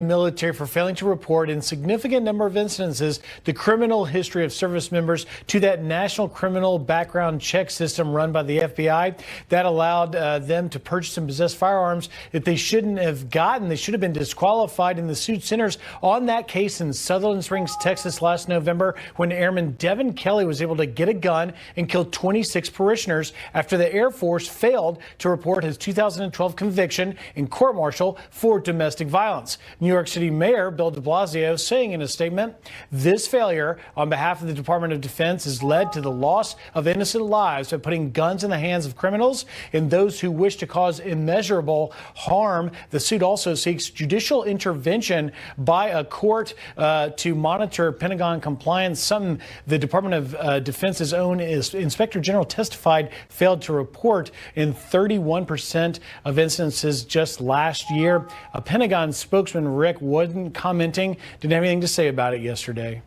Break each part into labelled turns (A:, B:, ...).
A: military for failing to report in significant number of instances the criminal history of service members to that national criminal background check system run by the FBI that allowed them to purchase and possess firearms that they shouldn't have gotten. They should have been disqualified. And the suit centers on that case in Sutherland Springs, Texas last November, when Airman Devin Kelly was able to get a gun and kill 26 parishioners after the Air Force failed to report his 2012 conviction in court-martial for domestic violence. New York City Mayor Bill de Blasio saying in a statement, this failure on behalf of the Department of Defense has led to the loss of innocent lives by putting guns in the hands of criminals and those who wish to cause immeasurable harm. The suit also seeks judicial intervention by a court to monitor Pentagon compliance, something the Department of Defense's own Inspector General testified failed to report in 31% of instances just last year. A Pentagon spokesman, Rick, wasn't commenting, didn't have anything to say about it yesterday.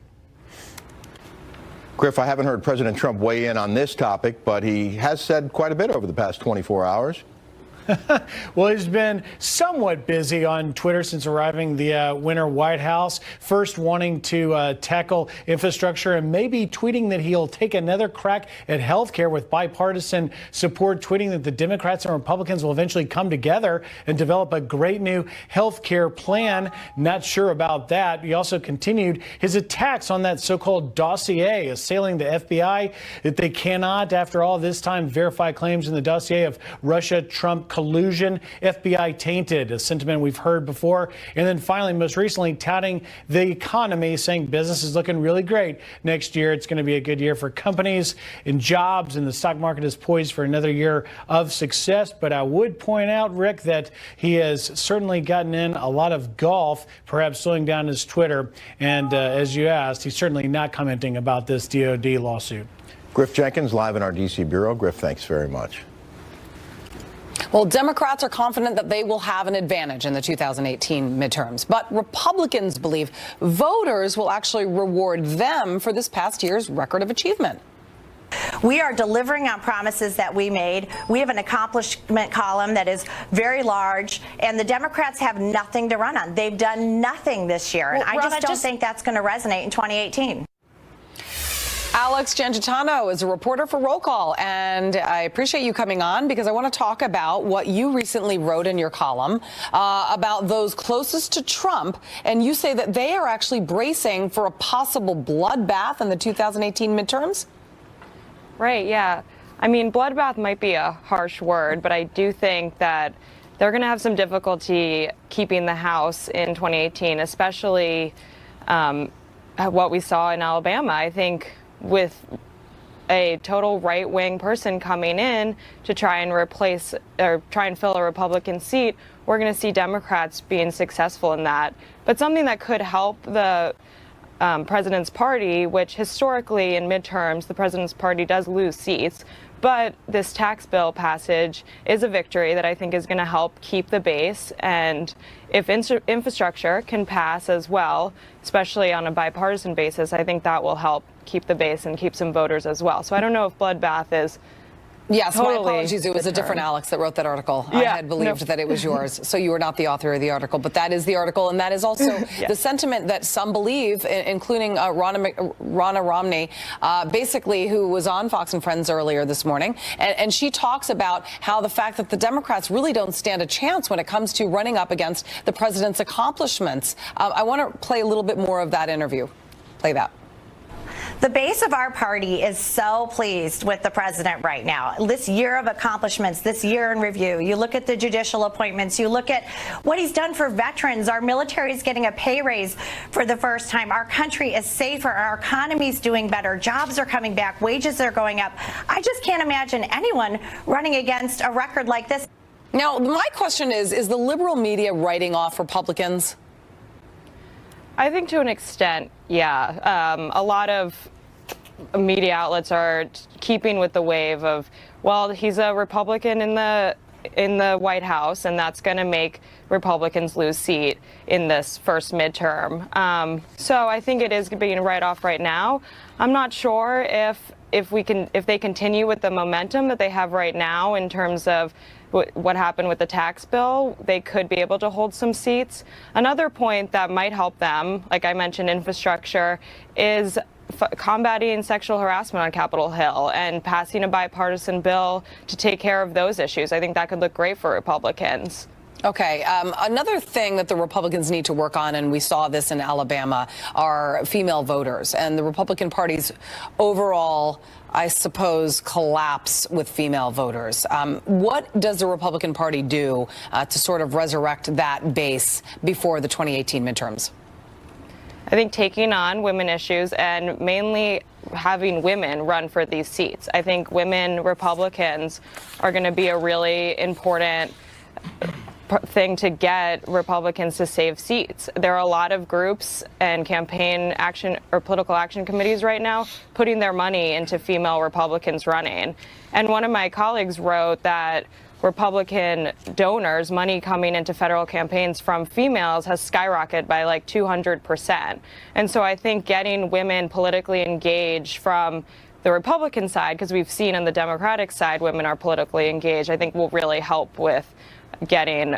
B: Griff, I haven't heard President Trump weigh in on this topic, but he has said quite a bit over the past 24 hours.
A: Well, he's been somewhat busy on Twitter since arriving the winter White House, first wanting to tackle infrastructure and maybe tweeting that he'll take another crack at health care with bipartisan support, tweeting that the Democrats and Republicans will eventually come together and develop a great new health care plan. Not sure about that. He also continued his attacks on that so-called dossier, assailing the FBI that they cannot, after all this time, verify claims in the dossier of Russia-Trump collusion, FBI tainted, a sentiment we've heard before. And then finally, most recently, touting the economy, saying business is looking really great next year. It's going to be a good year for companies and jobs, and the stock market is poised for another year of success. But I would point out, Rick, that he has certainly gotten in a lot of golf, perhaps slowing down his Twitter. And as you asked, he's certainly not commenting about this DOD lawsuit.
B: Griff Jenkins, live in our D.C. bureau. Griff, thanks very much.
C: Well, Democrats are confident that they will have an advantage in the 2018 midterms, but Republicans believe voters will actually reward them for this past year's record of achievement.
D: We are delivering on promises that we made. We have an accomplishment column that is very large, and the Democrats have nothing to run on. They've done nothing this year, and I just don't think that's going to resonate in 2018.
C: Alex Giangitano is a reporter for Roll Call, and I appreciate you coming on because I want to talk about what you recently wrote in your column about those closest to Trump, and you say that they are actually bracing for a possible bloodbath in the 2018 midterms?
E: Right, yeah. I mean, bloodbath might be a harsh word, but I do think that they're going to have some difficulty keeping the House in 2018, especially what we saw in Alabama. I think with a total right-wing person coming in to try and replace or try and fill a Republican seat, we're going to see Democrats being successful in that. But something that could help the president's party, which historically in midterms, the president's party does lose seats, but this tax bill passage is a victory that I think is going to help keep the base. And if infrastructure can pass as well, especially on a bipartisan basis, I think that will help keep the base and keep some voters as well. So I don't know if bloodbath is
C: Yes,
E: totally
C: my apologies. It was a different Alex that wrote that article. Yeah, I had believed that it was yours, so you were not the author of the article. But that is the article, and that is also the sentiment that some believe, including Ronna Romney, basically, who was on Fox and Friends earlier this morning. And she talks about how the fact that the Democrats really don't stand a chance when it comes to running up against the president's accomplishments. I want to play a little bit more of that interview. Play that.
D: The base of our party is so pleased with the president right now. This year of accomplishments, this year in review, you look at the judicial appointments, you look at what he's done for veterans. Our military is getting a pay raise for the first time. Our country is safer. Our economy is doing better. Jobs are coming back. Wages are going up. I just can't imagine anyone running against a record like this.
C: Now, my question is the liberal media writing off Republicans?
E: I think to an extent, yeah. A lot of media outlets are keeping with the wave of, well, he's a Republican in the White House, and that's going to make Republicans lose seat in this first midterm. So I think it is being right off right now. I'm not sure if they continue with the momentum that they have right now in terms of what happened with the tax bill, they could be able to hold some seats. Another point that might help them, like I mentioned, infrastructure, is combating sexual harassment on Capitol Hill and passing a bipartisan bill to take care of those issues. I think that could look great for Republicans.
C: Okay. Another thing that the Republicans need to work on, and we saw this in Alabama, are female voters. And the Republican Party's overall, I suppose, collapse with female voters. What does the Republican Party do to sort of resurrect that base before the 2018 midterms?
E: I think taking on women issues and mainly having women run for these seats. I think women Republicans are going to be a really important thing to get Republicans to save seats. There are a lot of groups and campaign action or political action committees right now putting their money into female Republicans running. And one of my colleagues wrote that Republican donors, money coming into federal campaigns from females, has skyrocketed by like 200%. And so I think getting women politically engaged from the Republican side, because we've seen on the Democratic side women are politically engaged, I think will really help with getting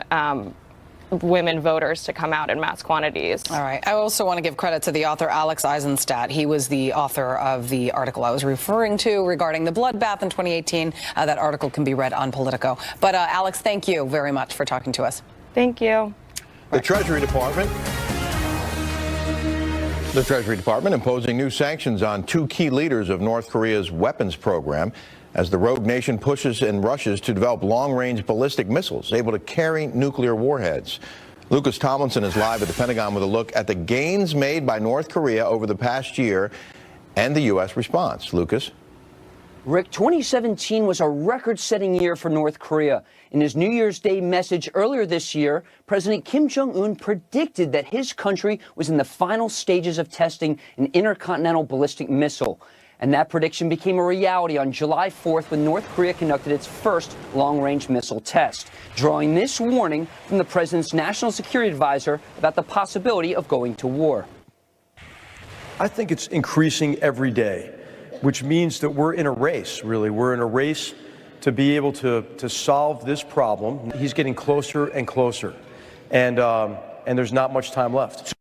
E: women voters to come out in mass quantities.
C: All right. I also want to give credit to the author Alex Eisenstadt. He was the author of the article I was referring to regarding the bloodbath in 2018. That article can be read on Politico. But Alex, thank you very much for talking to us.
E: Thank you.
B: The Treasury Department imposing new sanctions on two key leaders of North Korea's weapons program as the rogue nation pushes and rushes to develop long-range ballistic missiles able to carry nuclear warheads. Lucas Tomlinson is live at the Pentagon with a look at the gains made by North Korea over the past year and the U.S. response. Lucas.
F: Rick, 2017 was a record-setting year for North Korea. In his New Year's Day message earlier this year, President Kim Jong-un predicted that his country was in the final stages of testing an intercontinental ballistic missile. And that prediction became a reality on July 4th when North Korea conducted its first long-range missile test, drawing this warning from the president's national security advisor about the possibility of going to war.
G: I think it's increasing every day, which means that we're in a race, really. We're in a race to be able to solve this problem. He's getting closer and closer, and there's not much time left.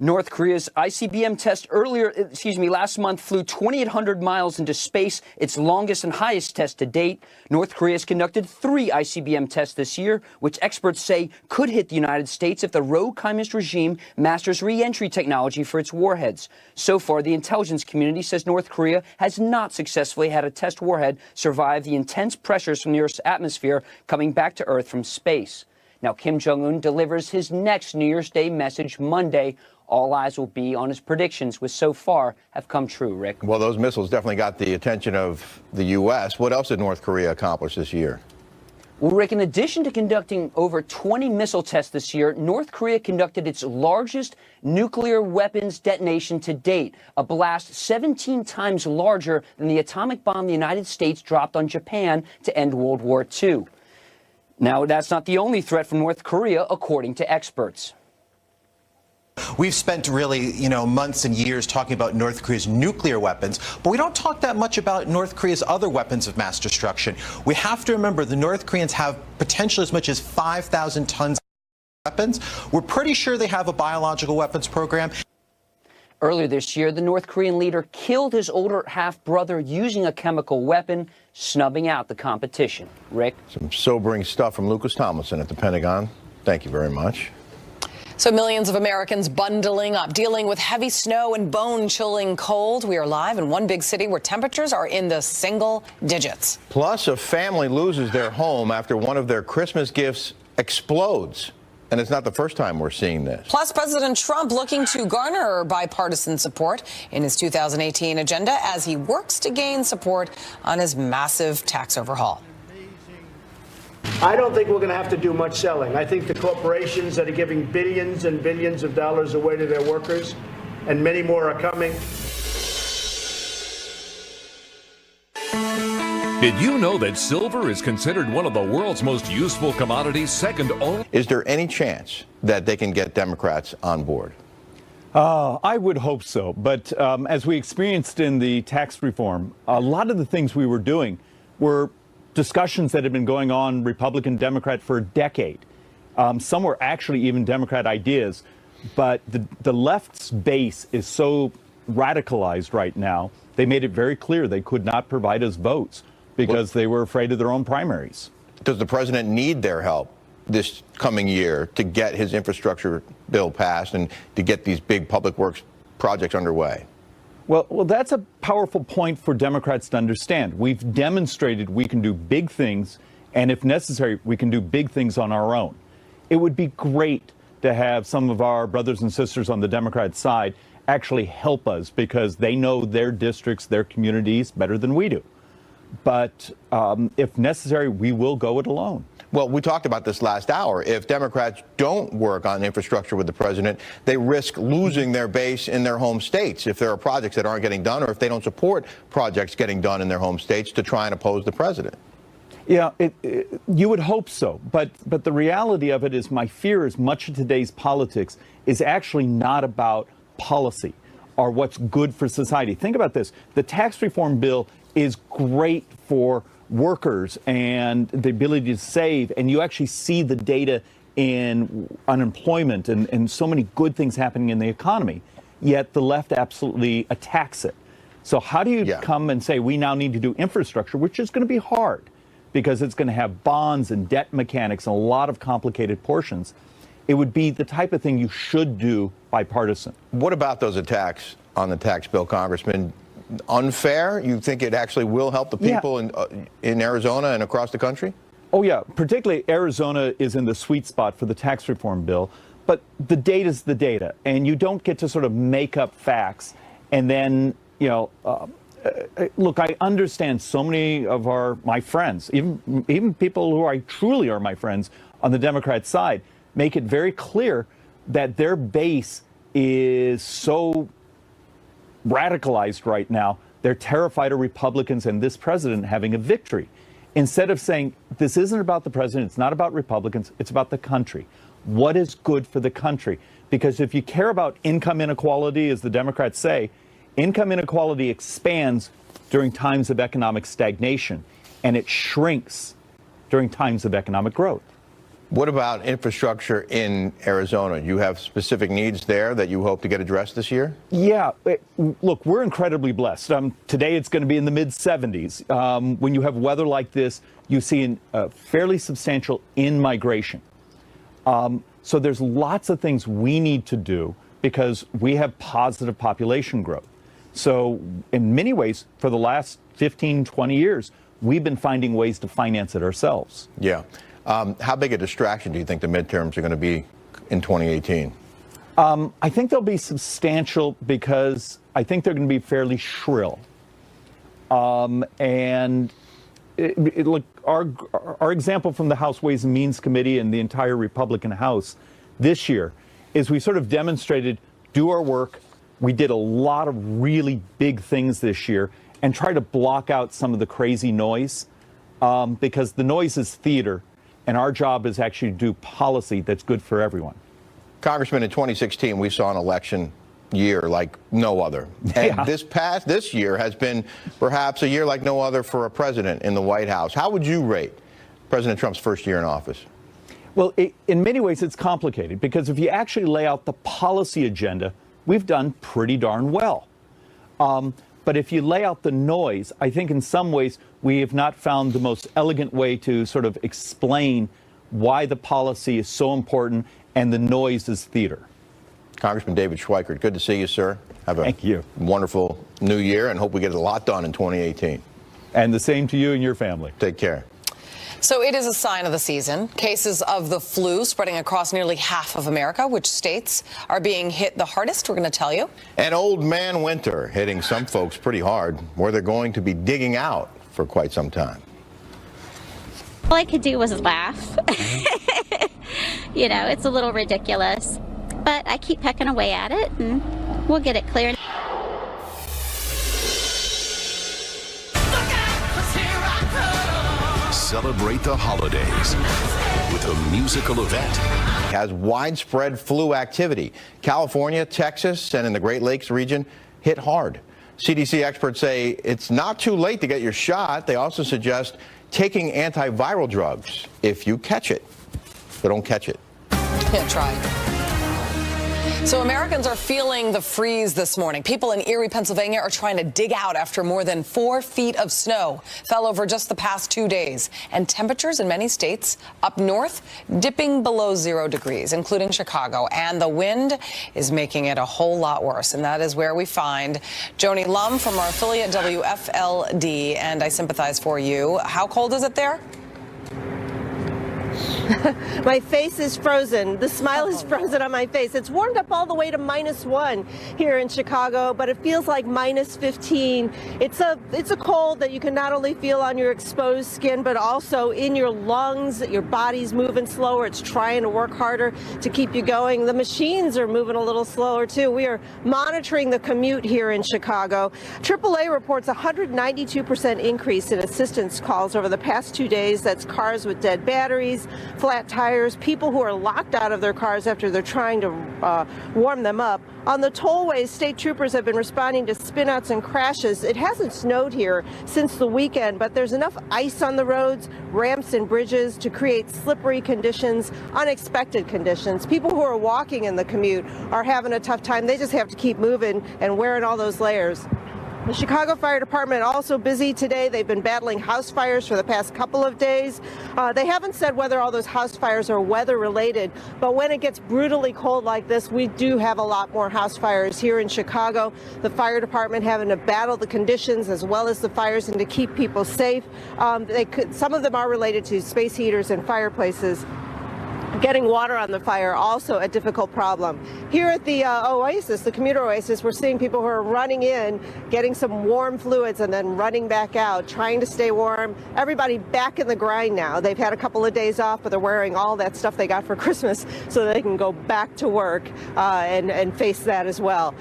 F: North Korea's ICBM test last month flew 2,800 miles into space, its longest and highest test to date. North Korea has conducted 3 ICBM tests this year, which experts say could hit the United States if the rogue communist regime masters re-entry technology for its warheads. So far, the intelligence community says North Korea has not successfully had a test warhead survive the intense pressures from the Earth's atmosphere coming back to Earth from space. Now, Kim Jong-un delivers his next New Year's Day message Monday. All eyes will be on his predictions, which so far have come true, Rick.
B: Well, those missiles definitely got the attention of the U.S. What else did North Korea accomplish this year?
F: Well, Rick, in addition to conducting over 20 missile tests this year, North Korea conducted its largest nuclear weapons detonation to date, a blast 17 times larger than the atomic bomb the United States dropped on Japan to end World War II. Now, that's not the only threat from North Korea, according to experts.
H: We've spent really, months and years talking about North Korea's nuclear weapons, but we don't talk that much about North Korea's other weapons of mass destruction. We have to remember the North Koreans have potentially as much as 5,000 tons of weapons. We're pretty sure they have a biological weapons program.
F: Earlier this year, the North Korean leader killed his older half-brother using a chemical weapon, snubbing out the competition. Rick?
B: Some sobering stuff from Lucas Tomlinson at the Pentagon. Thank you very much.
C: So millions of Americans bundling up, dealing with heavy snow and bone-chilling cold. We are live in one big city where temperatures are in the single digits.
B: Plus, a family loses their home after one of their Christmas gifts explodes. And it's not the first time we're seeing this.
C: Plus, President Trump looking to garner bipartisan support in his 2018 agenda as he works to gain support on his massive tax overhaul.
I: I don't think we're going to have to do much selling. I think the corporations that are giving billions and billions of dollars away to their workers, and many more are coming.
J: Did you know that silver is considered one of the world's most useful commodities, second only?
B: Is there any chance that they can get Democrats on board?
K: I would hope so. But as we experienced in the tax reform, a lot of the things we were doing were discussions that have been going on, Republican, Democrat, for a decade. Some were actually even Democrat ideas, but the left's base is so radicalized right now, they made it very clear they could not provide us votes because they were afraid of their own primaries. Does the president need their help this coming year to get his infrastructure bill passed and to get these big public works projects underway? Well, that's a powerful point for Democrats to understand. We've demonstrated we can do big things, and if necessary, we can do big things on our own. It would be great to have some of our brothers and sisters on the Democrat side actually help us because they know their districts, their communities better than we do. But if necessary, we will go it alone. Well, we talked about this last hour. If Democrats don't work on infrastructure with the president, they risk losing their base in their home states if there are projects that aren't getting done or if they don't support projects getting done in their home states to try and oppose the president. Yeah, you would hope so. But the reality of it is my fear is much of today's politics is actually not about policy or what's good for society. Think about this. The tax reform bill is great for workers and the ability to save, and you actually see the data in unemployment and so many good things happening in the economy, yet the left absolutely attacks it. So how do you come and say we now need to do infrastructure, which is going to be hard because it's going to have bonds and debt mechanics and a lot of complicated portions? It would be the type of thing you should do bipartisan. What about those attacks on the tax bill, Congressman? Unfair? You think it actually will help the people in Arizona and across the country? Oh, yeah. Particularly Arizona is in the sweet spot for the tax reform bill. But the data is the data, and you don't get to sort of make up facts. And then, you know, look, I understand so many of my friends, even people who truly are my friends on the Democrat side, make it very clear that their base is so radicalized right now. They're terrified of Republicans and this president having a victory. Instead of saying, this isn't about the president, it's not about Republicans, it's about the country. What is good for the country? Because if you care about income inequality, as the Democrats say, income inequality expands during times of economic stagnation, and it shrinks during times of economic growth. What about infrastructure in Arizona? You have specific needs there that you hope to get addressed this year? Yeah. Look, we're incredibly blessed. Today it's going to be in the mid-70s. When you have weather like this, you see a fairly substantial in-migration. So there's lots of things we need to do because we have positive population growth. So in many ways, for the last 15, 20 years, we've been finding ways to finance it ourselves. Yeah. How big a distraction do you think the midterms are going to be in 2018? I think they'll be substantial because I think they're going to be fairly shrill. And look, our example from the House Ways and Means Committee and the entire Republican House this year is we sort of demonstrated, do our work. We did a lot of really big things this year and try to block out some of the crazy noise because the noise is theater. And our job is actually to do policy that's good for everyone. Congressman, in 2016, we saw an election year like no other. And this year has been perhaps a year like no other for a president in the White House. How would you rate President Trump's first year in office? Well, in many ways, it's complicated because if you actually lay out the policy agenda, we've done pretty darn well. But if you lay out the noise, I think in some ways we have not found the most elegant way to sort of explain why the policy is so important and the noise is theater. Congressman David Schweikert, good to see you, sir. Have a wonderful new year and hope we get a lot done in 2018. And the same to you and your family. Take care.
C: So it is a sign of the season. Cases of the flu spreading across nearly half of America. Which states are being hit the hardest? We're going to tell you.
B: And old man winter hitting some folks pretty hard, where they're going to be digging out for quite some time.
L: All I could do was laugh. You know, it's a little ridiculous, but I keep pecking away at it and we'll get it cleared.
J: Celebrate the holidays with a musical event.
B: Has widespread flu activity. California, Texas, and in the Great Lakes region hit hard. CDC experts say it's not too late to get your shot. They also suggest taking antiviral drugs if you catch it. But don't catch it.
C: Yeah, try. So Americans are feeling the freeze this morning. People in Erie, Pennsylvania are trying to dig out after more than 4 feet of snow fell over just the past 2 days. And temperatures in many states up north dipping below 0 degrees, including Chicago. And the wind is making it a whole lot worse. And that is where we find Joni Lum from our affiliate WFLD. And I sympathize for you. How cold is it there?
M: My face is frozen. The smile is frozen on my face. It's warmed up all the way to -1 here in Chicago, but it feels like -15. It's a cold that you can not only feel on your exposed skin, but also in your lungs. Your body's moving slower. It's trying to work harder to keep you going. The machines are moving a little slower too. We are monitoring the commute here in Chicago. AAA reports a 192% increase in assistance calls over the past 2 days. That's cars with dead batteries, flat tires, people who are locked out of their cars after they're trying to warm them up. On the tollways, state troopers have been responding to spinouts and crashes. It hasn't snowed here since the weekend, but there's enough ice on the roads, ramps and bridges to create slippery conditions, unexpected conditions. People who are walking in the commute are having a tough time. They just have to keep moving and wearing all those layers. The Chicago Fire Department also busy today. They've been battling house fires for the past couple of days. They haven't said whether all those house fires are weather related, but when it gets brutally cold like this, we do have a lot more house fires here in Chicago. The fire department having to battle the conditions as well as the fires and to keep people safe. Some of them are related to space heaters and fireplaces. Getting water on the fire, also a difficult problem. Here at the Oasis, the commuter Oasis, we're seeing people who are running in, getting some warm fluids and then running back out, trying to stay warm. Everybody back in the grind now. They've had a couple of days off, but they're wearing all that stuff they got for Christmas so they can go back to work and face that as well.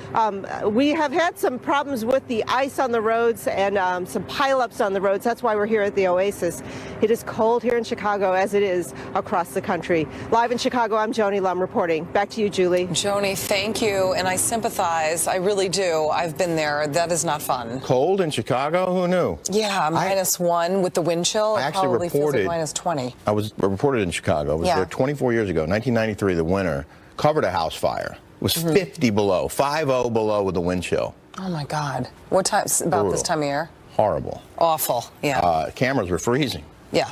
M: We have had some problems with the ice on the roads and some pileups on the roads. That's why we're here at the Oasis. It is cold here in Chicago as it is across the country. Live in Chicago, I'm Joni Lum reporting. Back to you, Julie.
C: Joni, thank you. And I sympathize. I really do. I've been there. That is not fun.
B: Cold in Chicago? Who knew?
C: Yeah, -1 with the wind chill.
B: I actually
C: probably feels
B: reported,
C: like -20.
B: I was reported in Chicago. I was there 24 years ago, 1993, the winter, covered a house fire. It was 50 below, 50 below with the wind chill.
C: Oh, my God. What time? About this time of year?
B: Horrible.
C: Awful, yeah.
B: Cameras were freezing.
C: Yeah.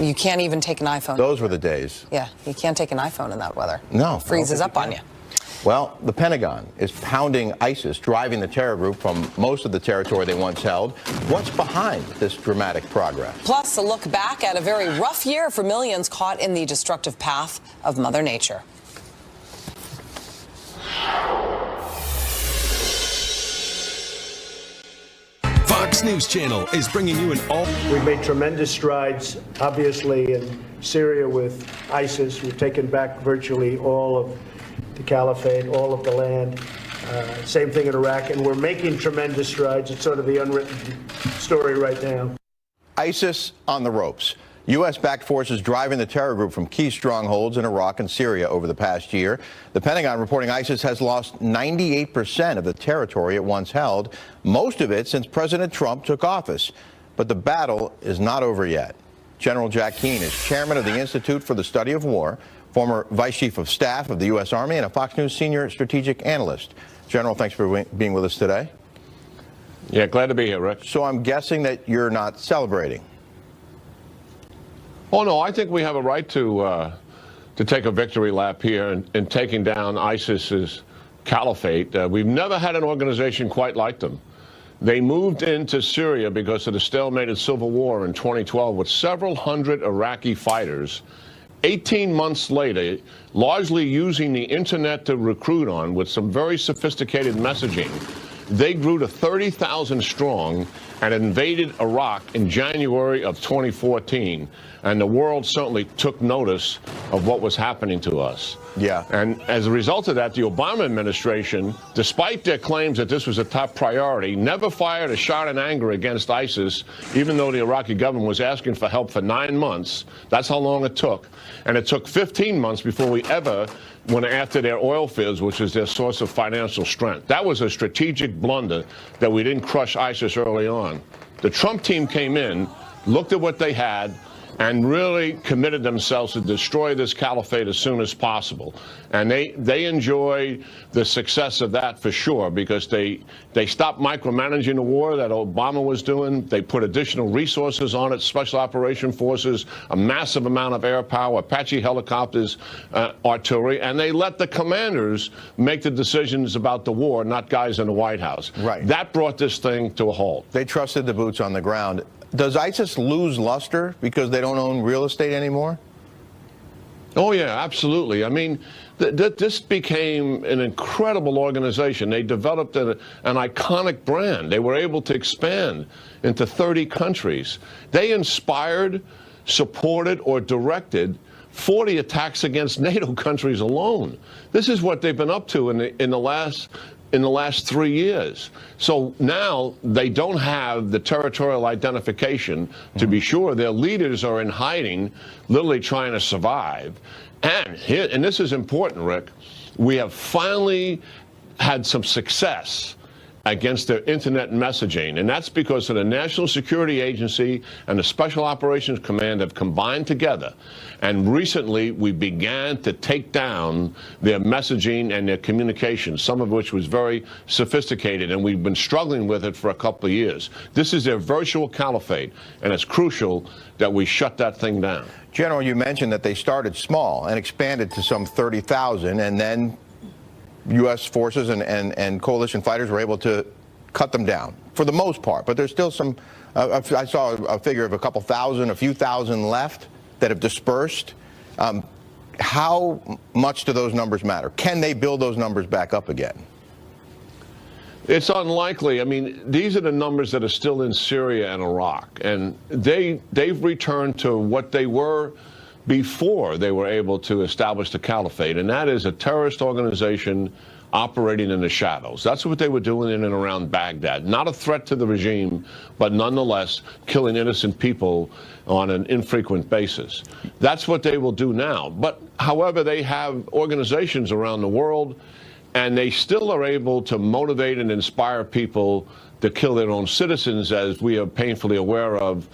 C: You can't even take an iPhone.
B: Those were the days.
C: Yeah, you can't take an iPhone in that weather.
B: No.
C: It freezes up on you.
B: Well, the Pentagon is pounding ISIS, driving the terror group from most of the territory they once held. What's behind this dramatic progress?
C: Plus, a look back at a very rough year for millions caught in the destructive path of Mother Nature.
N: Fox News Channel is bringing you an all.
I: We've made tremendous strides, obviously, in Syria with ISIS. We've taken back virtually all of the caliphate, all of the land. Same thing in Iraq, and we're making tremendous strides. It's sort of the unwritten story right now.
B: ISIS on the ropes. U.S.-backed forces driving the terror group from key strongholds in Iraq and Syria over the past year. The Pentagon reporting ISIS has lost 98% of the territory it once held, most of it since President Trump took office. But the battle is not over yet. General Jack Keane is chairman of the Institute for the Study of War, former vice chief of staff of the U.S. Army, and a Fox News senior strategic analyst. General, thanks for being with us today.
O: Yeah, glad to be here, Rick.
B: So I'm guessing that you're not celebrating.
O: Oh, no, I think we have a right to take a victory lap here in taking down ISIS's caliphate. We've never had an organization quite like them. They moved into Syria because of the stalemated civil war in 2012 with several hundred Iraqi fighters. 18 months later, largely using the internet to recruit on with some very sophisticated messaging, they grew to 30,000 strong and invaded Iraq in January of 2014. And the world certainly took notice of what was happening to us.
B: Yeah.
O: And as a result of that, the Obama administration, despite their claims that this was a top priority, never fired a shot in anger against ISIS, even though the Iraqi government was asking for help for 9 months. That's how long it took. And it took 15 months before we ever went after their oil fields, which is their source of financial strength. That was a strategic blunder that we didn't crush ISIS early on. The Trump team came in, looked at what they had, and really committed themselves to destroy this caliphate as soon as possible. And they enjoy the success of that for sure, because they stopped micromanaging the war that Obama was doing. They put additional resources on it, special operation forces, a massive amount of air power, Apache helicopters, artillery, and they let the commanders make the decisions about the war, not guys in the White House.
B: Right.
O: That brought this thing to a halt.
B: They trusted the boots on the ground. Does ISIS lose luster because they don't own real estate anymore?
O: Oh, yeah, absolutely. I mean, this became an incredible organization. They developed an iconic brand. They were able to expand into 30 countries. They inspired, supported, or directed 40 attacks against NATO countries alone. This is what they've been up to in the last 3 years. So now they don't have the territorial identification. To be sure, their leaders are in hiding, literally trying to survive. And this is important, Rick, we have finally had some success against their internet messaging, and that's because of the National Security Agency and the Special Operations Command have combined together. And recently, we began to take down their messaging and their communication, some of which was very sophisticated, and we've been struggling with it for a couple of years. This is their virtual caliphate, and it's crucial that we shut that thing down.
B: General, you mentioned that they started small and expanded to some 30,000, and then U.S. forces and coalition fighters were able to cut them down for the most part. But there's still some, I saw a figure of a few thousand left that have dispersed. How much do those numbers matter? Can they build those numbers back up again?
O: It's unlikely. I mean, these are the numbers that are still in Syria and Iraq, and they've returned to what they were before they were able to establish the caliphate, and that is a terrorist organization operating in the shadows. That's what they were doing in and around Baghdad. Not a threat to the regime, but nonetheless killing innocent people on an infrequent basis. That's what they will do now. But however, they have organizations around the world, and they still are able to motivate and inspire people to kill their own citizens, as we are painfully aware of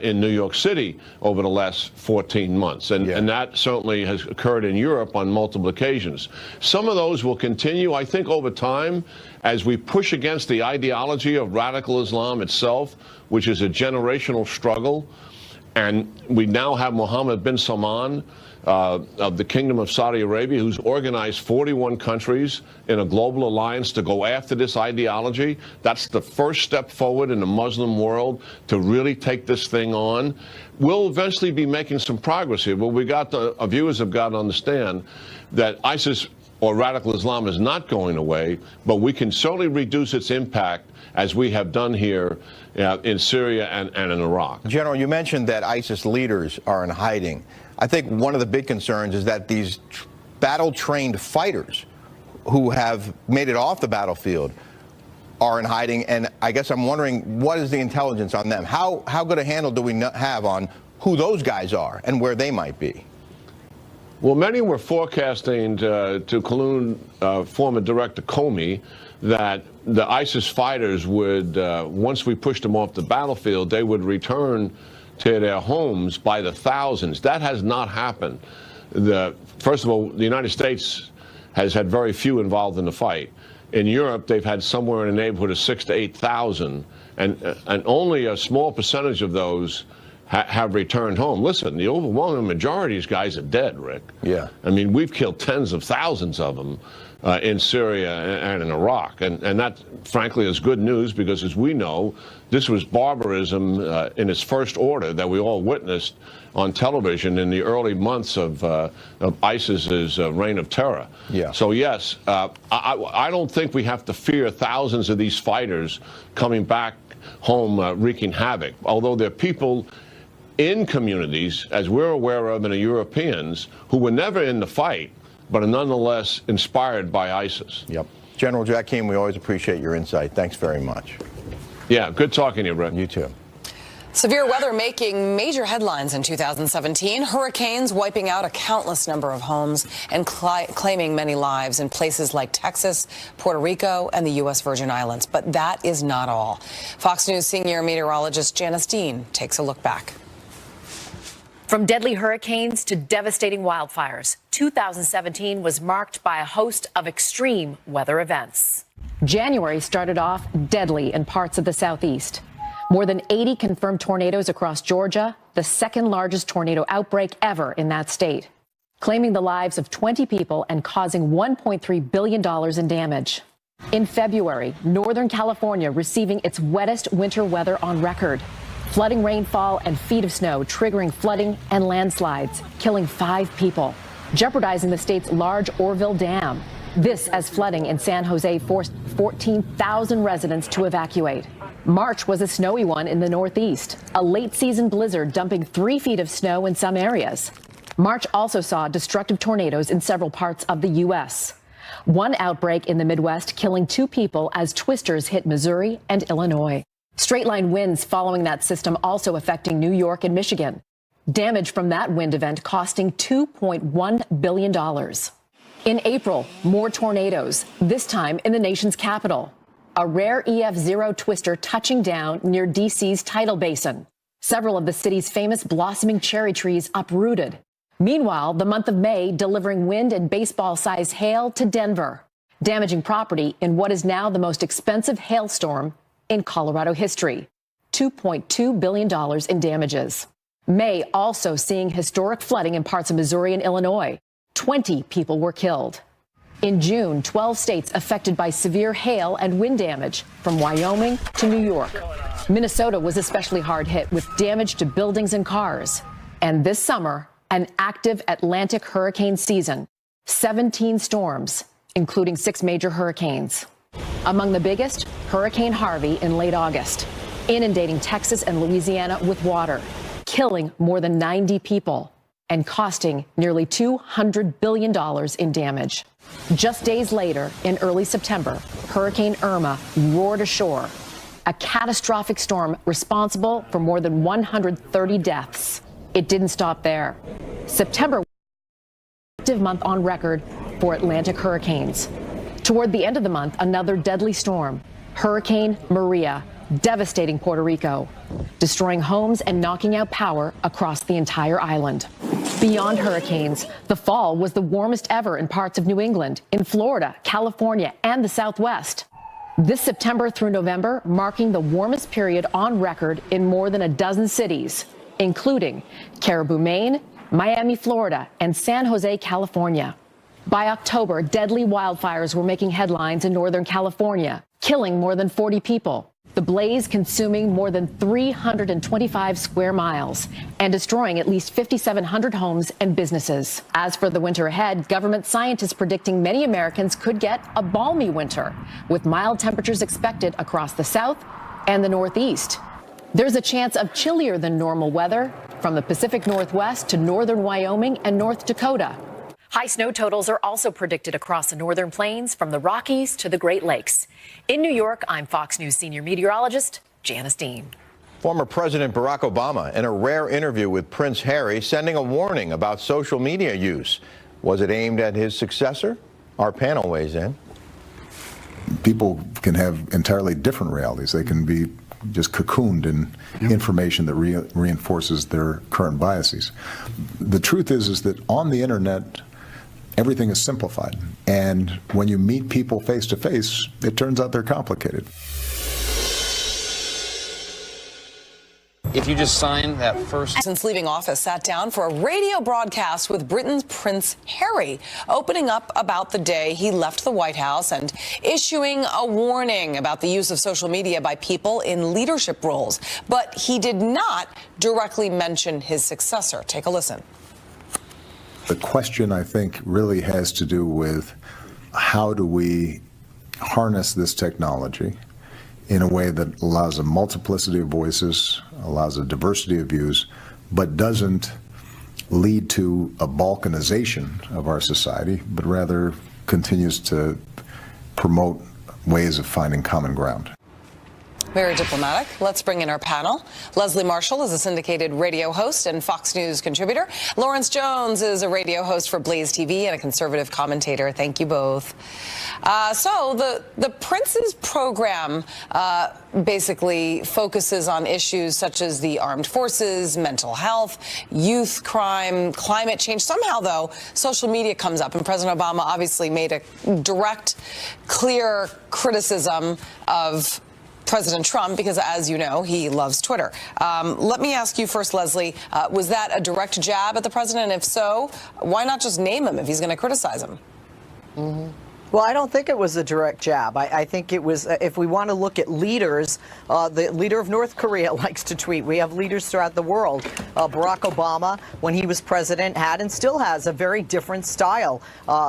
O: in New York City over the last 14 months. And that certainly has occurred in Europe on multiple occasions. Some of those will continue, I think, over time, as we push against the ideology of radical Islam itself, which is a generational struggle. And we now have Mohammed bin Salman of the Kingdom of Saudi Arabia, who's organized 41 countries in a global alliance to go after this ideology. That's the first step forward in the Muslim world to really take this thing on. We'll eventually be making some progress here, but our viewers have got to understand that ISIS or radical Islam is not going away, but we can certainly reduce its impact as we have done here in Syria and in Iraq.
B: General, you mentioned that ISIS leaders are in hiding. I think one of the big concerns is that these battle-trained fighters who have made it off the battlefield are in hiding, and I guess I'm wondering, what is the intelligence on them? How good a handle do we have on who those guys are and where they might be?
O: Well, many were forecasting, to collude former Director Comey, that the ISIS fighters would, once we pushed them off the battlefield, they would return to their homes by the thousands. That has not happened. First of all, the United States has had very few involved in the fight. In Europe, they've had somewhere in the neighborhood of 6,000 to 8,000, and only a small percentage of those have returned home. Listen, the overwhelming majority of these guys are dead, Rick.
B: Yeah.
O: I mean, we've killed tens of thousands of them in Syria and in Iraq. And that, frankly, is good news, because, as we know, this was barbarism in its first order that we all witnessed on television in the early months of ISIS's reign of terror.
B: Yeah.
O: So, yes, I don't think we have to fear thousands of these fighters coming back home wreaking havoc, although there are people in communities, as we're aware of, and the Europeans, who were never in the fight, but are nonetheless inspired by ISIS.
B: Yep. General Jack Keane, we always appreciate your insight. Thanks very much.
O: Yeah, good talking to you, Rick.
B: You too.
C: Severe weather making major headlines in 2017. Hurricanes wiping out a countless number of homes and claiming many lives in places like Texas, Puerto Rico, and the U.S. Virgin Islands. But that is not all. Fox News senior meteorologist Janice Dean takes a look back.
P: From deadly hurricanes to devastating wildfires, 2017 was marked by a host of extreme weather events.
Q: January started off deadly in parts of the Southeast. More than 80 confirmed tornadoes across Georgia, the second largest tornado outbreak ever in that state, claiming the lives of 20 people and causing $1.3 billion in damage. In February, Northern California receiving its wettest winter weather on record. Flooding rainfall and feet of snow triggering flooding and landslides, killing 5 people, jeopardizing the state's large Oroville Dam. This as flooding in San Jose forced 14,000 residents to evacuate. March was a snowy one in the Northeast, a late-season blizzard dumping 3 feet of snow in some areas. March also saw destructive tornadoes in several parts of the U.S. One outbreak in the Midwest killing 2 people as twisters hit Missouri and Illinois. Straight-line winds following that system also affecting New York and Michigan. Damage from that wind event costing $2.1 billion. In April, more tornadoes, this time in the nation's capital. A rare EF0 twister touching down near D.C.'s tidal basin. Several of the city's famous blossoming cherry trees uprooted. Meanwhile, the month of May delivering wind and baseball-sized hail to Denver, damaging property in what is now the most expensive hailstorm in Colorado history. $2.2 billion in damages. May also seeing historic flooding in parts of Missouri and Illinois. 20 people were killed. In June, 12 states affected by severe hail and wind damage, from Wyoming to New York. Minnesota was especially hard hit with damage to buildings and cars. And this summer, an active Atlantic hurricane season. 17 storms, including 6 major hurricanes. Among the biggest, Hurricane Harvey in late August, inundating Texas and Louisiana with water, killing more than 90 people, and costing nearly $200 billion in damage. Just days later, in early September, Hurricane Irma roared ashore, a catastrophic storm responsible for more than 130 deaths. It didn't stop there. September was an active month on record for Atlantic hurricanes. Toward the end of the month, another deadly storm, Hurricane Maria, devastating Puerto Rico, destroying homes and knocking out power across the entire island. Beyond hurricanes, the fall was the warmest ever in parts of New England, in Florida, California, and the Southwest. This September through November, marking the warmest period on record in more than a dozen cities, including Caribou, Maine, Miami, Florida, and San Jose, California. By October, deadly wildfires were making headlines in Northern California, killing more than 40 people. The blaze consuming more than 325 square miles and destroying at least 5,700 homes and businesses. As for the winter ahead, government scientists predicting many Americans could get a balmy winter, with mild temperatures expected across the South and the Northeast. There's a chance of chillier than normal weather from the Pacific Northwest to northern Wyoming and North Dakota.
P: High snow totals are also predicted across the northern plains from the Rockies to the Great Lakes. In New York, I'm Fox News senior meteorologist Janice Dean.
B: Former President Barack Obama in a rare interview with Prince Harry sending a warning about social media use. Was it aimed at his successor? Our panel weighs in.
R: People can have entirely different realities. They can be just cocooned in information that reinforces their current biases. The truth is that on the internet, everything is simplified. And when you meet people face to face, it turns out they're complicated.
C: If you just sign that first. Since leaving office, sat down for a radio broadcast with Britain's Prince Harry, opening up about the day he left the White House and issuing a warning about the use of social media by people in leadership roles. But he did not directly mention his successor. Take a listen.
R: The question, I think, really has to do with how do we harness this technology in a way that allows a multiplicity of voices, allows a diversity of views, but doesn't lead to a balkanization of our society, but rather continues to promote ways of finding common ground.
C: Very diplomatic. Let's bring in our panel. Leslie Marshall is a syndicated radio host and Fox News contributor. Lawrence Jones is a radio host for Blaze TV and a conservative commentator. Thank you both. So the Prince's program basically focuses on issues such as the armed forces, mental health, youth crime, climate change. Somehow, though, social media comes up, and President Obama obviously made a direct, clear criticism of President Trump because, as you know, he loves Twitter. Let me ask you first, Leslie, was that a direct jab at the president? And if so, why not just name him if he's going to criticize him?
S: Mm-hmm. Well, I don't think it was a direct jab. I think it was, if we want to look at leaders, the leader of North Korea likes to tweet. We have leaders throughout the world. Barack Obama, when he was president, had and still has a very different style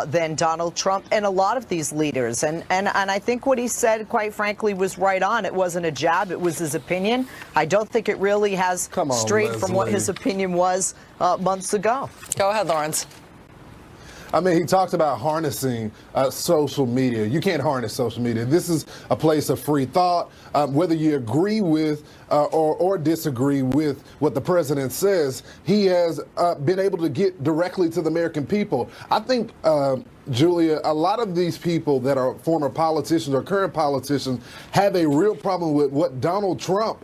S: than Donald Trump and a lot of these leaders. And I think what he said, quite frankly, was right on. It wasn't a jab. It was his opinion. I don't think it really has strayed from what his opinion was months ago.
C: Go ahead, Lawrence.
T: I mean, he talked about harnessing social media. You can't harness social media. This is a place of free thought. Whether you agree with or disagree with what the president says, he has been able to get directly to the American people. I think, Julia, a lot of these people that are former politicians or current politicians have a real problem with what Donald Trump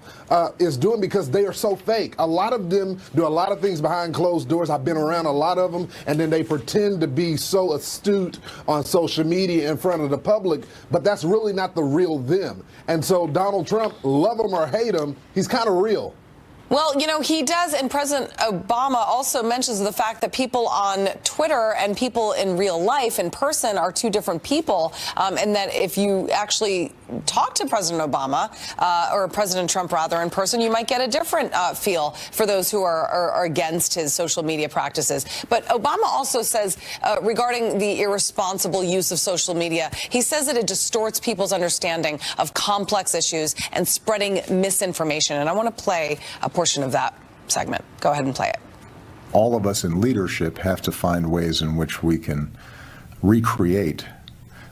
T: is doing because they are so fake. A lot of them do a lot of things behind closed doors. I've been around a lot of them, and then they pretend to be so astute on social media in front of the public, but that's really not the real them. And so Donald Trump, love him or hate him, he's kind of real.
C: Well, you know, he does, and President Obama also mentions the fact that people on Twitter and people in real life, in person, are two different people, and that if you actually talk to President Obama, or President Trump, rather, in person, you might get a different feel for those who are against his social media practices. But Obama also says, regarding the irresponsible use of social media, he says that it distorts people's understanding of complex issues and spreading misinformation. And I want to play a portion of that segment. Go ahead and play it.
R: All of us in leadership have to find ways in which we can recreate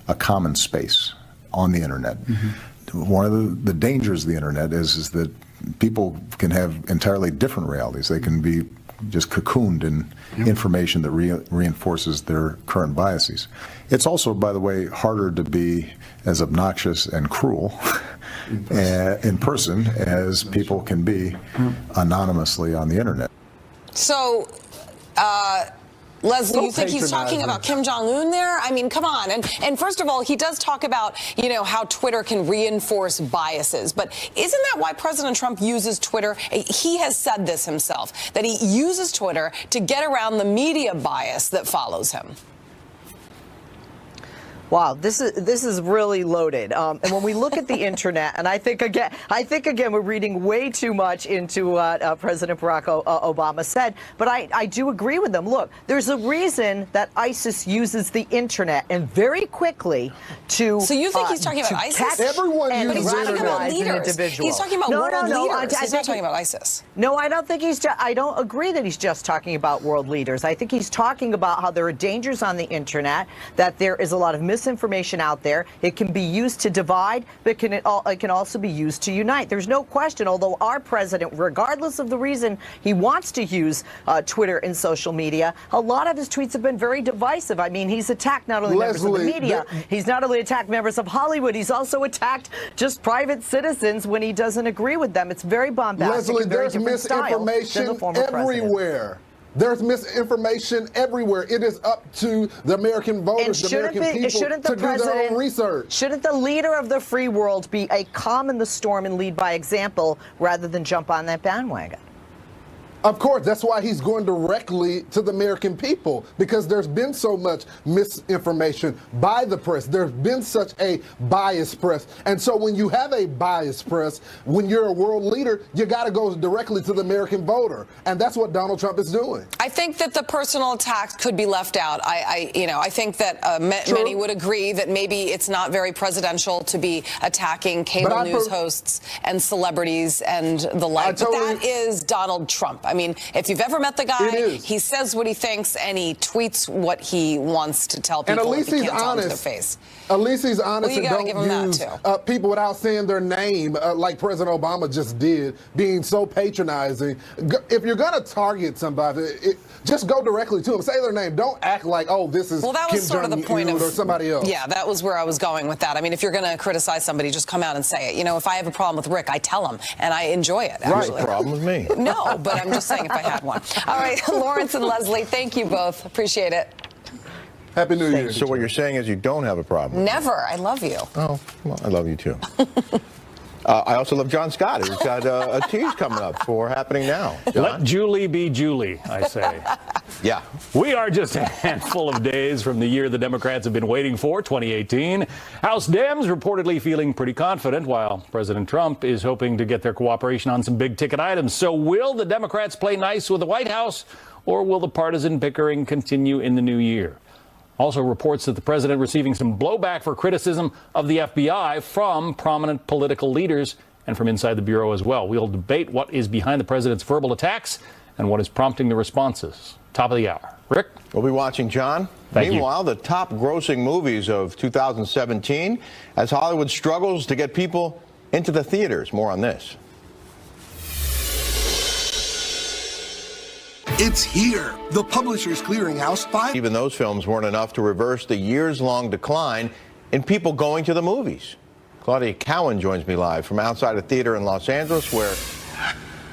R: a common space on the internet. Mm-hmm. One of the dangers of the internet is that people can have entirely different realities. They can be just cocooned in information that reinforces their current biases. It's also, by the way, harder to be as obnoxious and cruel in person as people can be anonymously on the internet.
C: So, Leslie, you think he's talking about Kim Jong-un there? I mean, come on. And first of all, he does talk about, you know, how Twitter can reinforce biases. But isn't that why President Trump uses Twitter? He has said this himself, that he uses Twitter to get around the media bias that follows him.
S: Wow, this is really loaded. And when we look at the internet, and I think again we're reading way too much into what President Barack Obama said. But I do agree with them. Look, there's a reason that ISIS uses the internet, and very quickly to.
C: So you think he's talking about ISIS?
T: Everyone
C: but he's
T: uses
C: talking about leaders. He's talking about world leaders. He's not talking about ISIS.
S: No, I don't think he's. I don't agree that he's just talking about world leaders. I think he's talking about how there are dangers on the internet, that there is a lot of misinformation out there. It can be used to divide, but it can also be used to unite. There's no question, although our president, regardless of the reason he wants to use Twitter and social media, a lot of his tweets have been very divisive. I mean, he's attacked not only members of the media, he's not only attacked members of Hollywood, he's also attacked just private citizens when he doesn't agree with them. It's very bombastic.
T: Leslie,
S: and very
T: there's misinformation everywhere. There's misinformation everywhere. It is up to the American voters, the American people, to do their own research.
S: Shouldn't the leader of the free world be a calm in the storm and lead by example rather than jump on that bandwagon?
T: Of course, that's why he's going directly to the American people, because there's been so much misinformation by the press. There's been such a biased press. And so when you have a biased press, when you're a world leader, you got to go directly to the American voter. And that's what Donald Trump is doing.
C: I think that the personal attacks could be left out. I think that many would agree that maybe it's not very presidential to be attacking cable news hosts and celebrities and the like. But that is Donald Trump. I mean, if you've ever met the guy, he says what he thinks and he tweets what he wants to tell people.
T: And at least
C: if he
T: he's
C: can't tell them to
T: honest.
C: their face.
T: At least he's honest
C: Well, you
T: and
C: gotta give him
T: don't
C: that,
T: use people without saying their name, like President Obama just did, being so patronizing. If you're going to target somebody, just go directly to them. Say their name. Don't act like, oh, this is
C: Well, that was
T: Kim
C: sort of the point
T: Jong-un
C: of
T: or somebody else.
C: Yeah, that was where I was going with that. I mean, if you're going to criticize somebody, just come out and say it. You know, if I have a problem with Rick, I tell him, and I enjoy it, actually.
B: You have a problem with me.
C: No, but I'm just saying if I had one. All right, Lawrence and Leslie, thank you both. Appreciate it.
T: Happy New Year.
B: So what you're saying is you don't have a problem?
C: Never. I love you.
B: Oh, well, I love you too. I also love John Scott, who's got a tease coming up for Happening Now. John?
U: Let Julie be Julie, I say.
B: Yeah.
U: We are just a handful of days from the year the Democrats have been waiting for, 2018. House Dems reportedly feeling pretty confident, while President Trump is hoping to get their cooperation on some big-ticket items. So will the Democrats play nice with the White House, or will the partisan bickering continue in the new year? Also reports that the president receiving some blowback for criticism of the FBI from prominent political leaders and from inside the Bureau as well. We'll debate what is behind the president's verbal attacks and what is prompting the responses. Top of the hour. Rick?
B: We'll be watching, John. Meanwhile, the top grossing movies of 2017 as Hollywood struggles to get people into the theaters. More on this.
N: It's here. The Publishers Clearinghouse 5.
B: Even those films weren't enough to reverse the years-long decline in people going to the movies. Claudia Cowan joins me live from outside a theater in Los Angeles, where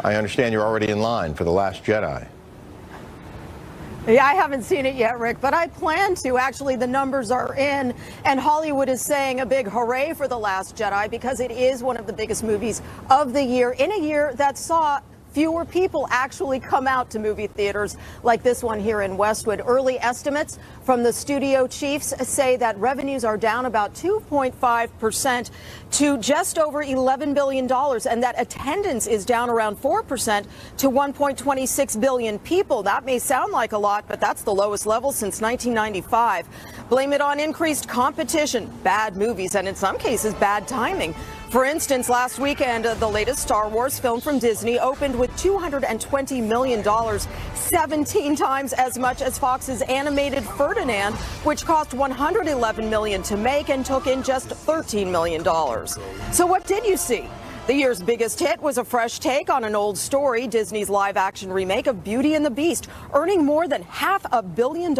B: I understand you're already in line for The Last Jedi.
V: Yeah, I haven't seen it yet, Rick, but I plan to. Actually, the numbers are in, and Hollywood is saying a big hooray for The Last Jedi because it is one of the biggest movies of the year, in a year that saw fewer people actually come out to movie theaters like this one here in Westwood. Early estimates from the studio chiefs say that revenues are down about 2.5% to just over $11 billion, and that attendance is down around 4% to 1.26 billion people. That may sound like a lot, but that's the lowest level since 1995. Blame it on increased competition, bad movies, and in some cases, bad timing. For instance, last weekend, the latest Star Wars film from Disney opened with $220 million, 17 times as much as Fox's animated Ferdinand, which cost $111 million to make and took in just $13 million. So what did you see? The year's biggest hit was a fresh take on an old story, Disney's live-action remake of Beauty and the Beast, earning more than $500 million,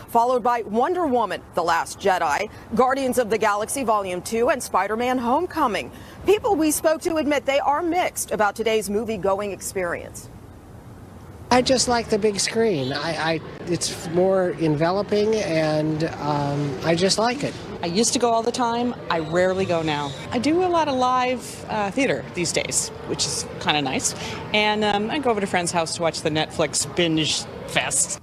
V: followed by Wonder Woman, The Last Jedi, Guardians of the Galaxy Volume 2, and Spider-Man Homecoming. People we spoke to admit they are mixed about today's movie-going experience.
W: I just like the big screen. It's more enveloping, and I just like it.
X: I used to go all the time. I rarely go now. I do a lot of live theater these days, which is kind of nice. And I go over to a friend's house to watch the Netflix binge fest.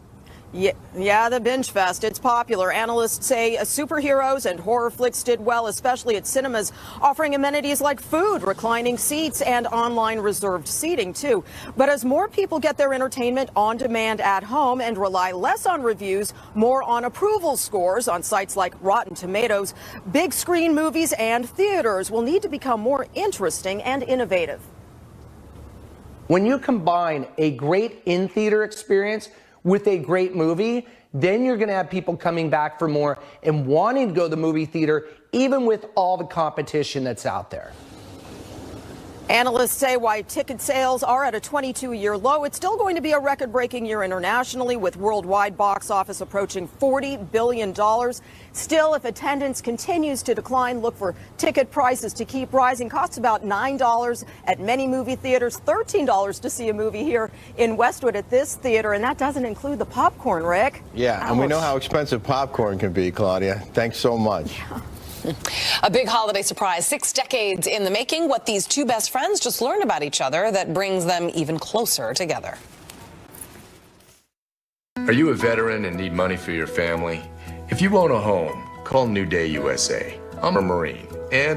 V: Yeah, the binge fest. It's popular. Analysts say superheroes and horror flicks did well, especially at cinemas, offering amenities like food, reclining seats, and online reserved seating, too. But as more people get their entertainment on demand at home and rely less on reviews, more on approval scores on sites like Rotten Tomatoes, big screen movies and theaters will need to become more interesting and innovative.
Y: When you combine a great in-theater experience with a great movie, then you're going to have people coming back for more and wanting to go to the movie theater, even with all the competition that's out there.
V: Analysts say while ticket sales are at a 22-year low, it's still going to be a record-breaking year internationally, with worldwide box office approaching $40 billion. Still, if attendance continues to decline, look for ticket prices to keep rising. Costs about $9 at many movie theaters, $13 to see a movie here in Westwood at this theater, and that doesn't include the popcorn, Rick.
B: Yeah, and we know how expensive popcorn can be, Claudia. Thanks so much.
V: Yeah.
C: A big holiday surprise, 6 decades in the making. What these two best friends just learned about each other that brings them even closer together.
Z: Are you a veteran and need money for your family? If you own a home, call New Day USA. I'm a Marine, and